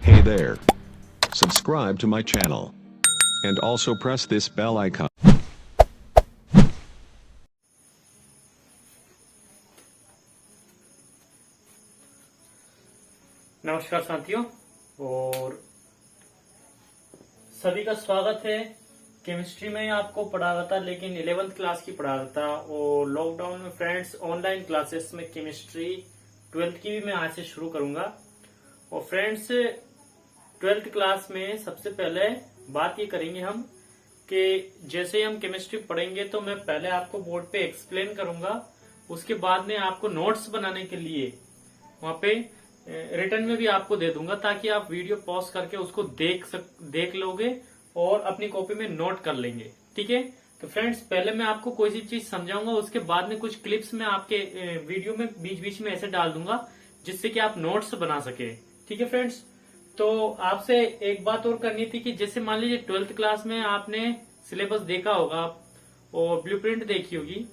Hey there. Subscribe to my channel. And also press this bell icon. नमस्कार साथियों और सभी का स्वागत है। केमिस्ट्री में आपको पढ़ा रहा था, लेकिन 11th क्लास की पढ़ा रहा था और लॉकडाउन में फ्रेंड्स ऑनलाइन क्लासेस में केमिस्ट्री 12th की भी मैं आज से शुरू करूंगा। और फ्रेंड्स 12th क्लास में सबसे पहले बात ये करेंगे हम कि जैसे ही हम केमिस्ट्री पढ़ेंगे तो मैं पहले आपको बोर्ड पे एक्सप्लेन करूंगा, उसके बाद में आपको नोट्स बनाने के लिए वहां पे रिटर्न में भी आपको दे दूंगा, ताकि आप वीडियो पॉज करके उसको देख लोगे और अपनी कॉपी में नोट कर लेंगे। ठीक है, तो फ्रेंड्स पहले मैं आपको कोई सी चीज समझाऊंगा, उसके बाद में कुछ क्लिप्स में आपके वीडियो में बीच बीच में ऐसे डाल दूंगा जिससे कि आप नोट्स बना सके। ठीक है फ्रेंड्स, तो आपसे एक बात और करनी थी कि जैसे मान लीजिए 12th क्लास में आपने सिलेबस देखा होगा और ब्लूप्रिंट देखी होगी,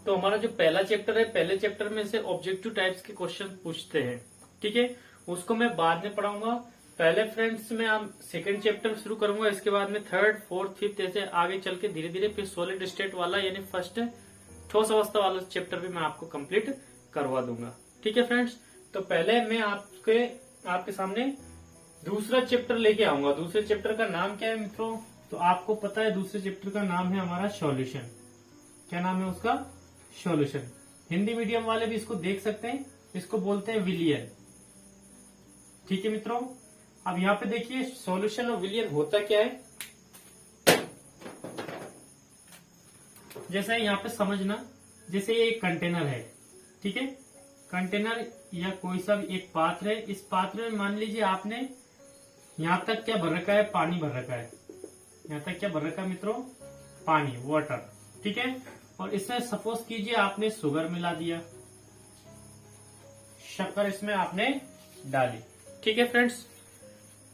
तो हमारा जो पहला चैप्टर है, पहले चैप्टर में से ऑब्जेक्टिव टाइप्स के क्वेश्चन पूछते हैं। ठीक है, उसको मैं बाद में पढ़ाऊंगा। पहले फ्रेंड्स में हम सेकंड चैप्टर शुरू करूंगा, इसके बाद में थर्ड फोर्थ फिफ्थ ऐसे आगे चल के धीरे धीरे फिर सॉलिड स्टेट वाला यानी फर्स्ट ठोस अवस्था वाला चैप्टर भी मैं आपको कंप्लीट करवा दूंगा। ठीक है फ्रेंड्स, तो पहले मैं आपके सामने दूसरा चैप्टर लेके आऊंगा। दूसरे चैप्टर का नाम क्या है मित्रों? तो आपको पता है दूसरे चैप्टर का नाम है हमारा सॉल्यूशन। क्या नाम है उसका? सॉल्यूशन। हिंदी मीडियम वाले भी इसको देख सकते हैं, इसको बोलते हैं विलियन। ठीक है मित्रों, अब यहाँ पे देखिए सॉल्यूशन और विलियन होता क्या है, जैसे यहाँ पे समझना। जैसे ये एक कंटेनर है, ठीक है, कंटेनर या कोई सा भी एक पात्र है। इस पात्र में मान लीजिए आपने यहाँ तक क्या भर रखा है? पानी भर रखा है। यहाँ तक क्या भर रखा है मित्रों? पानी, वाटर। ठीक है, और इसमें सपोज कीजिए आपने शुगर मिला दिया, शक्कर इसमें आपने डाली। ठीक है फ्रेंड्स,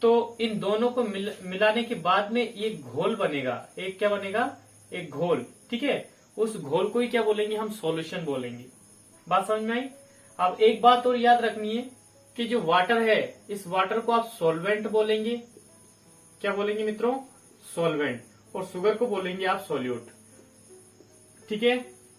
तो इन दोनों को मिलाने के बाद में ये घोल बनेगा। एक क्या बनेगा? एक घोल। ठीक है, उस घोल को ही क्या बोलेंगे? हम सॉल्यूशन बोलेंगे। बात समझ में आई? अब एक बात और याद रखनी है कि जो वाटर है, इस वाटर को आप सॉल्वेंट बोलेंगे। क्या बोलेंगे मित्रों? सॉल्वेंट। और शुगर को बोलेंगे आप सॉल्यूट। ठीक है,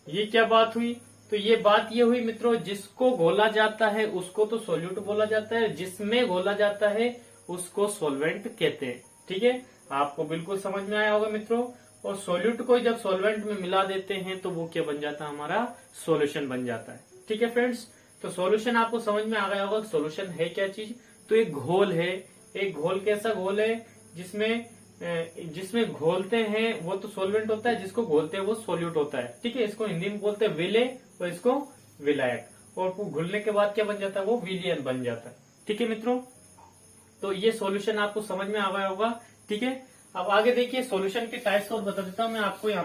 ये क्या बात हुई? तो ये बात ये हुई मित्रों, जिसको घोला जाता है उसको तो सॉल्यूट बोला जाता है, जिसमें घोला जाता है उसको सॉल्वेंट कहते हैं। ठीक है, आपको बिल्कुल समझ में आया होगा मित्रों। और सॉल्यूट को जब सॉल्वेंट में मिला देते हैं तो वो क्या बन जाता है? हमारा सॉल्यूशन बन जाता है। ठीक है फ्रेंड्स, तो सॉल्यूशन आपको समझ में आ गया होगा। सॉल्यूशन है क्या चीज? तो एक घोल है। एक घोल कैसा घोल है? जिसमें घोलते हैं वो तो सॉल्वेंट होता है, जिसको घोलते हैं वो सॉल्यूट होता है। ठीक है, इसको हिंदी में बोलते हैं विले और इसको विलायक। और वो घुलने के बाद क्या बन जाता है? वो विलियन बन जाता है। ठीक है मित्रों, तो ये सॉल्यूशन आपको समझ में आ गया होगा। ठीक है, अब आगे देखिए सॉल्यूशन के टाइप्स और बता देता हूं मैं आपको। यहाँ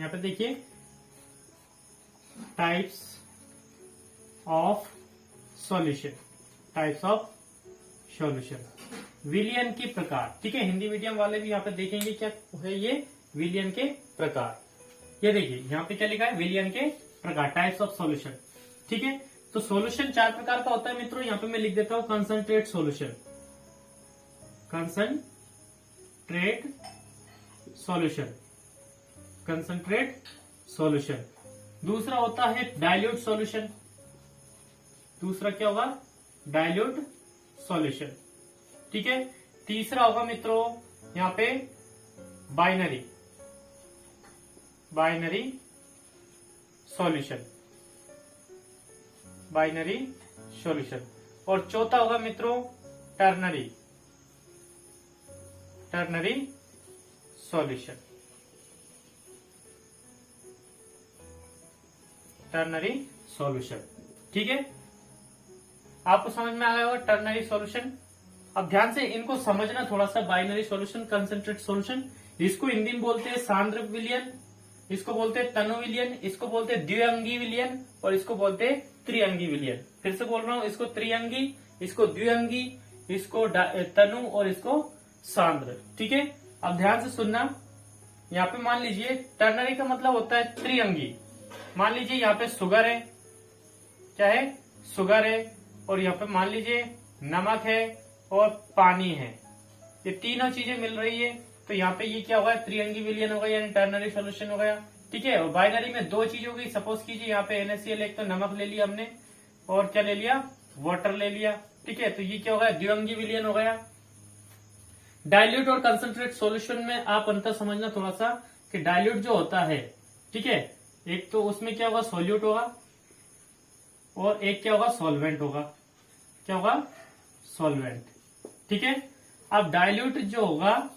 पे देखिए types of solution. Types of solution, विलियन के प्रकार। ठीक है, हिंदी मीडियम वाले भी यहाँ पे देखेंगे क्या है ये विलियन के प्रकार। ये देखिए यहाँ पे क्या लिखा है? विलियन के प्रकार, टाइप्स ऑफ सॉल्यूशन। ठीक है, तो सॉल्यूशन 4 प्रकार का होता है मित्रों। यहाँ पे मैं लिख देता हूं concentrate solution. Concentrate solution, concentrate solution. दूसरा होता है डाइल्यूट सॉल्यूशन। दूसरा क्या होगा? Dilute solution. ठीक है, तीसरा होगा मित्रों यहाँ पे बाइनरी सॉल्यूशन, बाइनरी सॉल्यूशन। और चौथा होगा मित्रों टर्नरी सॉल्यूशन, टर्नरी सॉल्यूशन। ठीक है, आपको समझ में आ गया होगा टर्नरी सॉल्यूशन। अब ध्यान से इनको समझना थोड़ा सा। बाइनरी सॉल्यूशन, कंसंट्रेट सॉल्यूशन, इसको हिंदी में बोलते हैं सांद्र विलयन, इसको बोलते हैं तनु विलयन, इसको बोलते हैं द्विअंगी विलयन और इसको बोलते हैं त्रिअंगी विलयन। फिर से बोल रहा हूं, इसको त्रिअंगी, इसको द्विअंगी, इसको तनु और इसको सांद्र। ठीक है, अब ध्यान से सुनना। यहाँ पे मान लीजिए टर्नरी का मतलब होता है त्रिअंगी। मान लीजिए यहाँ पे शुगर है, क्या है, शुगर है, और यहाँ पे मान लीजिए नमक है और पानी है, ये तीनों चीजें मिल रही है। तो यहाँ पे ये क्या होगा, त्रिअंगी विलयन होगा यानी टर्नरी सॉल्यूशन हो गया। ठीक है, और बाइनरी में दो चीज होगी। सपोज कीजिए यहाँ पे NaCl, एक तो नमक ले लिया हमने और क्या ले लिया, वाटर ले लिया। ठीक है, तो ये क्या होगा, द्विअंगी विलयन हो गया। डाइल्यूट और कंसंट्रेट सॉल्यूशन में आप अंतर समझना थोड़ा सा, कि डाइल्यूट जो होता है, ठीक है, एक तो उसमें क्या होगा, सोल्यूट होगा, और एक क्या होगा, सॉल्वेंट होगा। क्या होगा, सॉल्वेंट। ठीक है, अब डाइल्यूट जो होगा,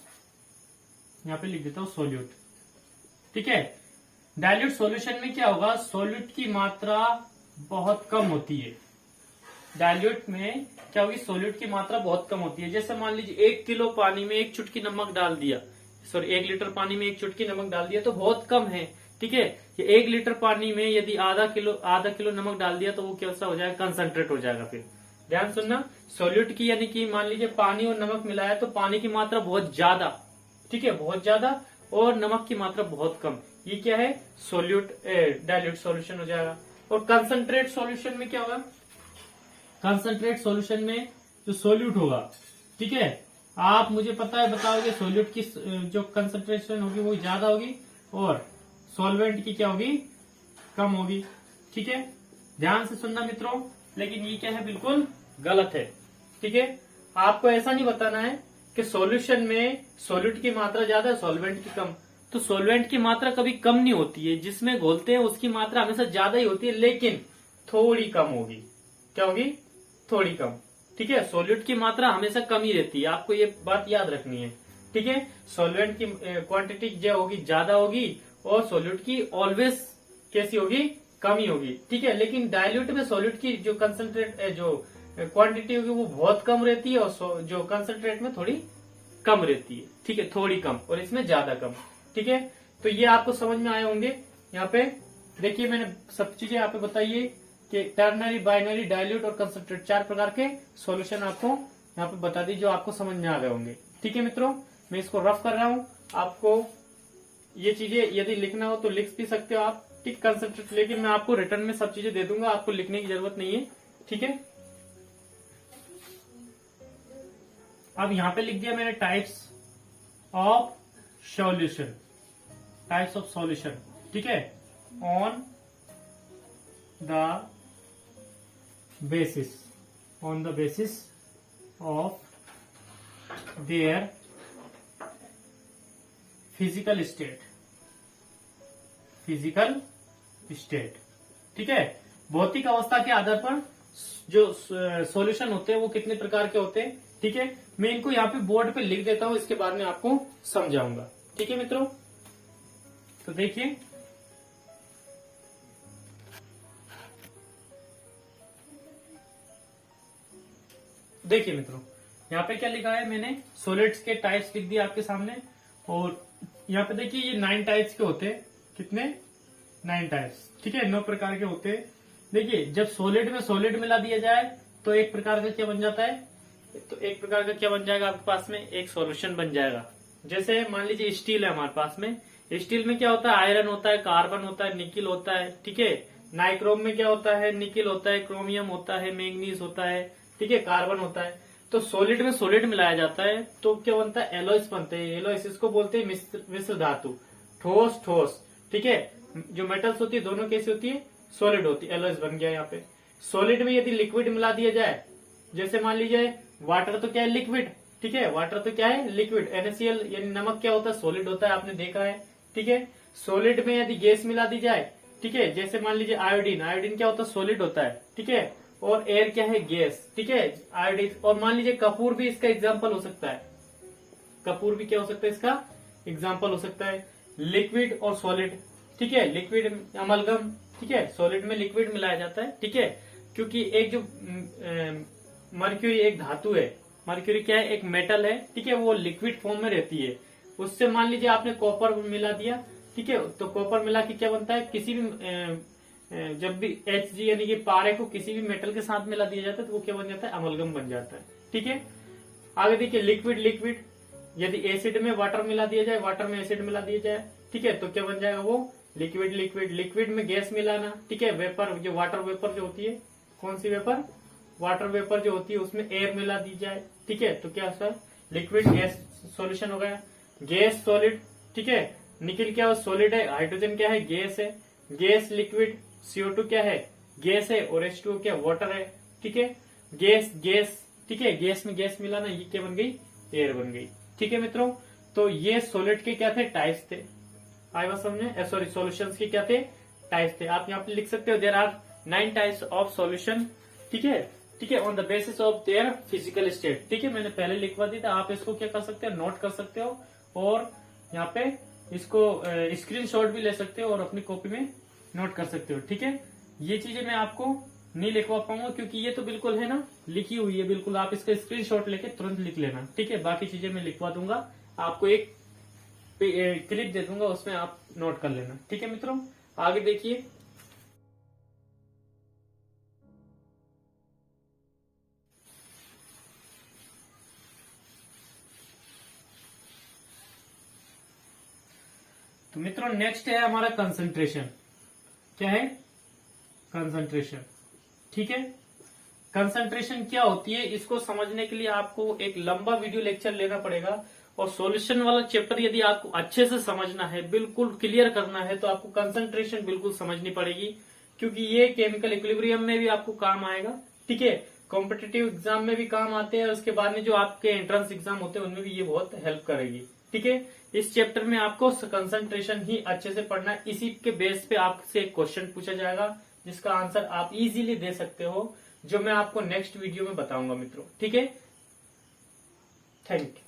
यहां पे लिख देता हूं सोल्यूट। ठीक है, डाइल्यूट सॉल्यूशन में क्या होगा, सोल्यूट की मात्रा बहुत कम होती है। डाइल्यूट में क्या होगी, सोल्यूट की मात्रा बहुत कम होती है। जैसे मान लीजिए 1 किलो पानी में 1 चुटकी नमक डाल दिया, सॉरी 1 लीटर पानी में 1 चुटकी नमक डाल दिया तो बहुत कम है। ठीक है, ये 1 लीटर पानी में यदि आधा किलो नमक डाल दिया तो वो कैसा हो जाएगा, कंसंट्रेट हो जाएगा। फिर ध्यान सुनना, सोल्यूट की यानी कि मान लीजिए पानी और नमक मिलाया तो पानी की मात्रा बहुत ज्यादा, ठीक है, बहुत ज्यादा, और नमक की मात्रा बहुत कम, ये क्या है, सोल्यूट डाइल्यूट सॉल्यूशन हो जाएगा। और कंसंट्रेट सॉल्यूशन में क्या होगा, कंसंट्रेट सॉल्यूशन में जो सोल्यूट होगा, ठीक है, आप मुझे पता है बताओगे, सोल्यूट की जो कंसंट्रेशन होगी वो ज्यादा होगी और सॉल्वेंट की क्या होगी, कम होगी। ठीक है, ध्यान से सुनना मित्रों, लेकिन ये क्या है, बिल्कुल गलत है। ठीक है, आपको ऐसा नहीं बताना है कि सॉल्यूशन में सोल्यूट की मात्रा ज्यादा है, सॉल्वेंट की कम। तो सॉल्वेंट की मात्रा कभी कम नहीं होती है, जिसमें घोलते हैं उसकी मात्रा हमेशा ज्यादा ही होती है, लेकिन थोड़ी कम होगी। क्या होगी, थोड़ी कम। ठीक है, सोल्यूट की मात्रा हमेशा कम ही रहती है, आपको ये बात याद रखनी है। ठीक है, सॉल्वेंट की क्वांटिटी जो होगी ज्यादा होगी और सोल्यूट की ऑलवेज कैसी होगी, कम ही होगी। ठीक है, लेकिन डाइल्यूट में सोल्यूट की जो कंसंट्रेट जो क्वांटिटी होगी वो बहुत कम रहती है और जो कंसंट्रेट में थोड़ी कम रहती है। ठीक है, थोड़ी कम और इसमें ज्यादा कम। ठीक है, तो ये आपको समझ में आए होंगे। यहाँ पे देखिए मैंने सब चीजें यहाँ पे बताई है कि टर्नरी, बाइनरी, डाइल्यूट और कंसंट्रेट 4 प्रकार के सॉल्यूशन आपको यहाँ पे बता दी, जो आपको समझ में आ गए होंगे। ठीक है मित्रों, मैं इसको रफ कर रहा हूँ, आपको ये चीजें यदि लिखना हो तो लिख भी सकते हो आप। ठीक, कंसंट्रेट, लेकिन मैं आपको रिटर्न में सब चीजें दे दूंगा, आपको लिखने की जरूरत नहीं है। ठीक है, अब यहां पे लिख दिया मैंने types of solution, types of solution. ठीक है, on the basis of their physical state. ठीक है, भौतिक अवस्था के आधार पर जो सॉल्यूशन होते हैं वो कितने प्रकार के होते हैं। ठीक है, मैं इनको यहाँ पे बोर्ड पे लिख देता हूं, इसके बाद में आपको समझाऊंगा। ठीक है मित्रों, तो देखिए मित्रों, यहाँ पे क्या लिखा है, मैंने सॉलिड्स के टाइप्स लिख दिए आपके सामने। और यहाँ पे देखिए ये 9 टाइप्स के होते हैं। कितने, 9 टाइप्स। ठीक है, 9 प्रकार के होते हैं। देखिए जब सॉलिड में सॉलिड मिला दिया जाए तो एक प्रकार का क्या बन जाता है, तो एक प्रकार का क्या बन जाएगा आपके पास में, एक सॉल्यूशन बन जाएगा। जैसे मान लीजिए स्टील है हमारे पास में, स्टील में क्या होता है, आयरन होता है, कार्बन होता है, निकिल होता है। ठीक है, नाइक्रोम में क्या होता है, निकिल होता है, क्रोमियम होता है, मैंगनीज होता है। ठीक है, कार्बन होता है। तो सॉलिड में सॉलिड मिलाया जाता है तो क्या बनता है, एलॉयस बनते हैं। एलॉयस इसको बोलते हैं मिश्र धातु, ठोस। ठीक है, जो मेटल्स होती है दोनों कैसी होती है, सॉलिड होती है, एलॉयस बन गया यहाँ पे। सॉलिड में यदि लिक्विड मिला दिया जाए, जैसे मान लीजिए वाटर तो क्या है, लिक्विड। ठीक है, वाटर तो क्या है, लिक्विड। NaCl यानी नमक क्या होता है, सॉलिड होता है, आपने देखा है। ठीक है, सॉलिड में यदि गैस मिला दी जाए, ठीक है, जैसे मान लीजिए आयोडीन, आयोडीन क्या होता है, सॉलिड होता है। ठीक है, और एयर क्या है, गैस। ठीक है, आयोडीन। और मान लीजिए कपूर भी इसका एग्जाम्पल हो सकता है, कपूर भी क्या हो सकता है, इसका एग्जाम्पल हो सकता है। लिक्विड और सॉलिड, ठीक है, लिक्विड अमलगम। ठीक है, सॉलिड में लिक्विड मिलाया जाता है। ठीक है, क्योंकि एक जो मर्क्यूरी एक धातु है, मर्क्यूरी क्या है, एक मेटल है। ठीक है, वो लिक्विड फॉर्म में रहती है। उससे मान लीजिए आपने कॉपर मिला दिया, ठीक है, तो कॉपर मिला के क्या बनता है, किसी भी जब भी Hg यानी कि पारे को किसी भी मेटल के साथ मिला दिया जाता है तो वो क्या बन जाता है, अमलगम बन जाता है। ठीक है, आगे देखिए लिक्विड, यदि एसिड में वाटर मिला दिया जाए, वाटर में एसिड मिला दिया जाए, ठीक है, तो क्या बन जाएगा, वो लिक्विड लिक्विड लिक्विड में गैस मिलाना, ठीक है। वेपर जो वाटर वेपर जो होती है, कौन सी वेपर, वाटर वेपर जो होती है उसमें एयर मिला दी जाए, ठीक है। तो क्या सर, लिक्विड गैस सॉल्यूशन हो गया। गैस सॉलिड, ठीक है। निकल क्या सॉलिड है, हाइड्रोजन क्या है, गैस है। गैस लिक्विड, CO2 क्या है, गैस है, और H2O क्या, वाटर है, ठीक है। गैस गैस, ठीक है, गैस में गैस मिलाना, ये क्या बन गई, एयर बन गई, ठीक है मित्रों। तो ये सॉलिड के क्या थे, टाइप्स थे। आई बात समझे, सॉरी सॉल्यूशंस के क्या थे, टाइप्स थे। आप यहाँ पे लिख सकते हो there are 9 types of solution, ठीक है, ठीक है, on the basis of their physical state, ठीक है। मैंने पहले लिखवा दी था, आप इसको क्या कर सकते हो, नोट कर सकते हो, और यहाँ पे इसको स्क्रीनशॉट भी ले सकते हो और अपनी कॉपी में नोट कर सकते हो, ठीक है। ये चीजें मैं आपको नहीं लिखवा पाऊंगा क्योंकि ये तो बिल्कुल है ना, लिखी हुई है बिल्कुल, आप इसका स्क्रीनशॉट लेके तुरंत लिख लेना, ठीक है। बाकी चीजें मैं लिखवा दूंगा, आपको एक क्लिप दे दूंगा, उसमें आप नोट कर लेना, ठीक है मित्रों। आगे देखिए, तो मित्रों नेक्स्ट है हमारा कंसंट्रेशन। क्या है, कंसंट्रेशन, ठीक है। कंसंट्रेशन क्या होती है, इसको समझने के लिए आपको एक लंबा वीडियो लेक्चर लेना पड़ेगा, और सॉल्यूशन वाला चैप्टर यदि आपको अच्छे से समझना है, बिल्कुल क्लियर करना है, तो आपको कंसंट्रेशन बिल्कुल समझनी पड़ेगी, क्योंकि ये केमिकल इक्विलिब्रियम में भी आपको काम आएगा, ठीक है। कॉम्पिटिटिव एग्जाम में भी काम आते हैं, उसके बाद में जो आपके एंट्रेंस एग्जाम होते हैं उनमें भी ये बहुत हेल्प करेगी, ठीक है। इस चैप्टर में आपको कंसंट्रेशन ही अच्छे से पढ़ना है, इसी के बेस पे आपसे एक क्वेश्चन पूछा जाएगा जिसका आंसर आप इजीली दे सकते हो, जो मैं आपको नेक्स्ट वीडियो में बताऊंगा मित्रों, ठीक है। Thank you.